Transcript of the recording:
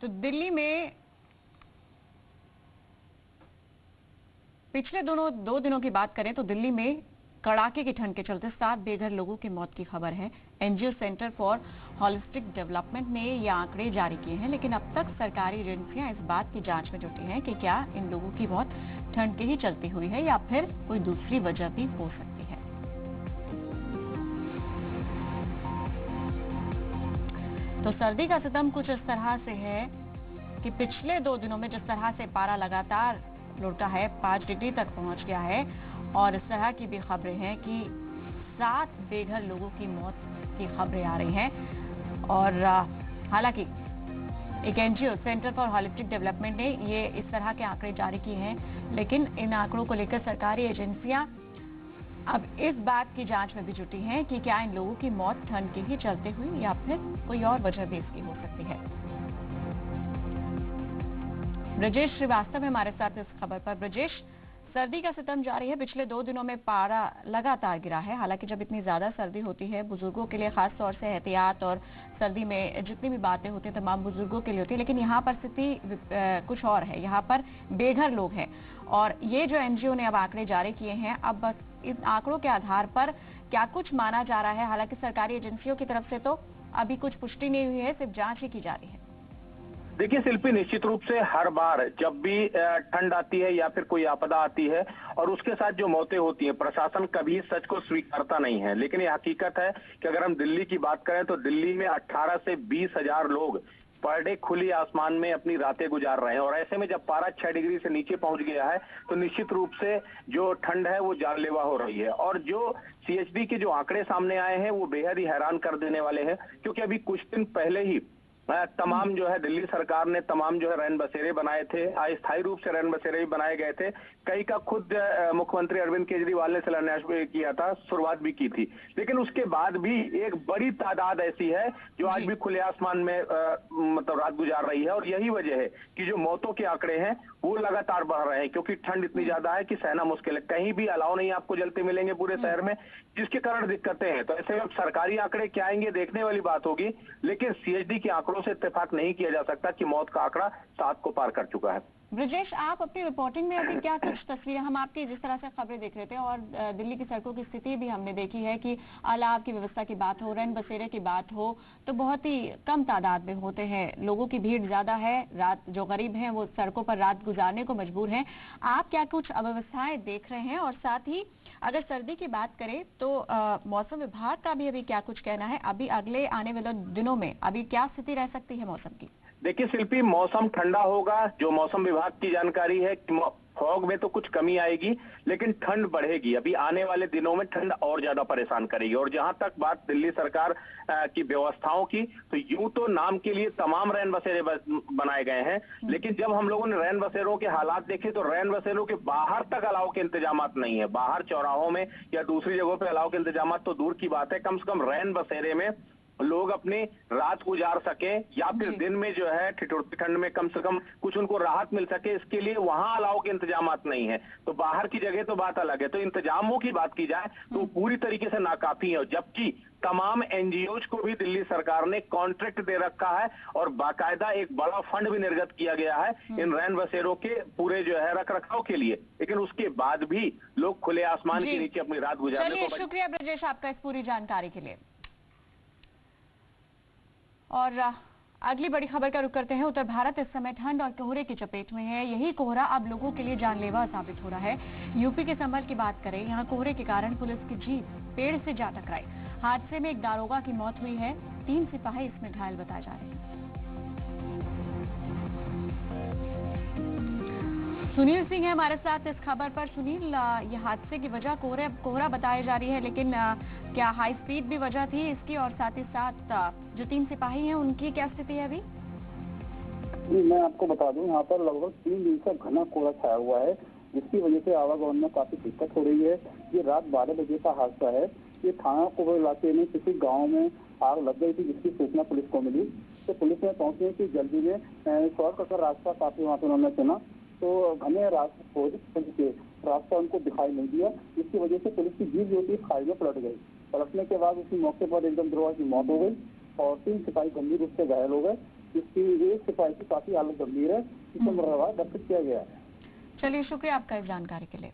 तो दिल्ली में पिछले दो दिनों की बात करें तो दिल्ली में कड़ाके की ठंड के चलते 7 बेघर लोगों की मौत की खबर है। NGO centre for holistic development ने ये आंकड़े जारी किए हैं, लेकिन अब तक सरकारी एजेंसियां इस बात की जांच में जुटी हैं कि क्या इन लोगों की मौत ठंड के ही चलती हुई है या फिर कोई दूसरी वजह भी हो सकती है। तो सर्दी का सितम कुछ इस तरह से है कि पिछले 2 दिनों में जिस तरह से पारा लगातार लुढ़का है, 5 डिग्री तक पहुंच गया है, और इस तरह की भी खबरें हैं कि 7 बेघर लोगों की मौत की खबरें आ रही हैं। और हालांकि एक NGO centre for holistic development ने ये इस तरह के आंकड़े जारी किए हैं, लेकिन इन आंकड़ों को लेकर सरकारी एजेंसियां अब इस बात की जांच में भी जुटी हैं कि क्या इन लोगों की मौत ठंड के ही चलते हुई या फिर कोई और वजह भी इसकी हो सकती है। ब्रजेश श्रीवास्तव हमारे साथ इस खबर पर। ब्रजेश, सर्दी का सितम जारी है, पिछले 2 दिनों में पारा लगातार गिरा है। हालांकि जब इतनी ज्यादा सर्दी होती है, बुजुर्गों के लिए खास तौर से एहतियात और सर्दी में जितनी भी बातें होती हैं तमाम बुजुर्गों के लिए होती है, लेकिन यहाँ पर स्थिति कुछ और है। यहाँ पर बेघर लोग हैं और ये जो एनजीओ ने अब आंकड़े जारी किए हैं, अब इन आंकड़ों के आधार पर क्या कुछ माना जा रहा है। हालांकि सरकारी एजेंसियों की तरफ से तो अभी कुछ पुष्टि नहीं हुई है, सिर्फ जांच ही की जा रही है। देखिए शिल्पी, निश्चित रूप से हर बार जब भी ठंड आती है या फिर कोई आपदा आती है और उसके साथ जो मौतें होती हैं, प्रशासन कभी सच को स्वीकारता नहीं है। लेकिन ये हकीकत है कि अगर हम दिल्ली की बात करें तो दिल्ली में 18 से 20 हजार लोग पर डे खुली आसमान में अपनी रातें गुजार रहे हैं। और ऐसे में जब पारा 6 डिग्री से नीचे पहुंच गया है तो निश्चित रूप से जो ठंड है वो जानलेवा हो रही है। और जो सीएचडी के जो आंकड़े सामने आए हैं वो बेहद ही हैरान कर देने वाले हैं, क्योंकि अभी कुछ दिन पहले ही तमाम जो है दिल्ली सरकार ने तमाम जो है रैन बसेरे बनाए थे, अस्थायी रूप से रैन बसेरे भी बनाए गए थे। कई का खुद मुख्यमंत्री अरविंद केजरीवाल ने शिलान्यास भी किया था, शुरुआत भी की थी। लेकिन उसके बाद भी एक बड़ी तादाद ऐसी है जो आज भी खुले आसमान में मतलब रात गुजार रही है। और यही वजह है कि जो मौतों के आंकड़े हैं वो लगातार बढ़ रहे हैं, क्योंकि ठंड इतनी ज्यादा है कि सहना मुश्किल है। कहीं भी अलाव नहीं आपको जलते मिलेंगे पूरे शहर में, जिसके कारण दिक्कतें हैं। तो ऐसे में सरकारी आंकड़े क्या आएंगे देखने वाली बात होगी, लेकिन सीएचडी के आंकड़ों से इत्तेफाक नहीं किया जा सकता कि मौत का आंकड़ा 7 को पार कर चुका है। ब्रजेश, आप अपनी रिपोर्टिंग में अभी क्या कुछ तस्वीरें, हम आपकी जिस तरह से खबरें देख रहे थे और दिल्ली की सड़कों की स्थिति भी हमने देखी है कि अलाव की व्यवस्था की बात हो, रैन बसेरे की बात हो, तो बहुत ही कम तादाद में होते हैं, लोगों की भीड़ ज्यादा है, रात जो गरीब हैं वो सड़कों पर रात गुजारने को मजबूर हैं। आप क्या कुछ अव्यवस्थाएं देख रहे हैं? और साथ ही अगर सर्दी की बात करें तो मौसम विभाग का भी अभी क्या कुछ कहना है, अभी अगले आने वाले दिनों में अभी क्या स्थिति रह सकती है मौसम की? देखिए शिल्पी, मौसम ठंडा होगा, जो मौसम विभाग की जानकारी है कि फॉग में तो कुछ कमी आएगी लेकिन ठंड बढ़ेगी। अभी आने वाले दिनों में ठंड और ज्यादा परेशान करेगी। और जहां तक बात दिल्ली सरकार की व्यवस्थाओं की, तो यूं तो नाम के लिए तमाम रैन बसेरे बनाए गए हैं, लेकिन जब हम लोगों ने रैन बसेरों के हालात देखे तो रैन बसेरों के बाहर तक अलाव के इंतजाम नहीं है। बाहर चौराहों में या दूसरी जगहों पर अलाव के इंतजाम तो दूर की बात है, कम से कम रैन बसेरे में लोग अपनी रात गुजार सके या फिर दिन में जो है ठिठुरती ठंड में कम से कम कुछ उनको राहत मिल सके, इसके लिए वहां अलाव के इंतजाम नहीं है। तो बाहर की जगह तो बात अलग है। तो इंतजामों की बात की जाए तो पूरी तरीके से नाकाफी है, जबकि तमाम एनजीओज को भी दिल्ली सरकार ने कॉन्ट्रैक्ट दे रखा है और बाकायदा एक बड़ा फंड भी निर्गत किया गया है इन रैन बसेरों के पूरे जो है रख रखाव के लिए। लेकिन उसके बाद भी लोग खुले आसमान के नीचे अपनी रात गुजारने को। शुक्रिया ब्रजेश आपका इस पूरी जानकारी के लिए। और अगली बड़ी खबर का रुख करते हैं। उत्तर भारत इस समय ठंड और कोहरे की चपेट में है। यही कोहरा अब लोगों के लिए जानलेवा साबित हो रहा है। यूपी के संभल की बात करें, यहाँ कोहरे के कारण पुलिस की जीप पेड़ से जा टकराई। हादसे में एक दारोगा की मौत हुई है, 3 सिपाही इसमें घायल बताए जा रहे हैं। सुनील सिंह है हमारे साथ इस खबर पर। सुनील, ये हादसे की वजह कोहरा बताई जा रही है, लेकिन क्या हाई स्पीड भी वजह थी इसकी? और साथ ही साथ जो 3 सिपाही हैं उनकी क्या स्थिति है अभी? मैं आपको बता दूं, यहाँ पर लगभग 3 दिन से घना कोहरा छाया हुआ है, जिसकी वजह से आवागमन में काफी दिक्कत हो रही है। ये रात 12 बजे का हादसा है। ये थाना कोहरे इलाके में किसी गाँव में आग लग गई थी, जिसकी सूचना पुलिस को मिली। तो पुलिस ने पहुंचने की जल्दी में शॉर्टकट का रास्ता काफी वहाँ पे उन्होंने चुना, तो घने रास्ते खोज के रास्ता उनको दिखाई नहीं दिया, जिसकी वजह से पुलिस की जीप जो थी खाई में पलट गई। पलटने के बाद उसी मौके पर एकदम द्रोह की मौत हो गई और 3 सिपाही गंभीर रूप से घायल हो गए। जिसकी एक सिपाही की काफी हालत गंभीर है, जिसे मरवा दर्ज किया गया है। चलिए, शुक्रिया आपका इस जानकारी के लिए।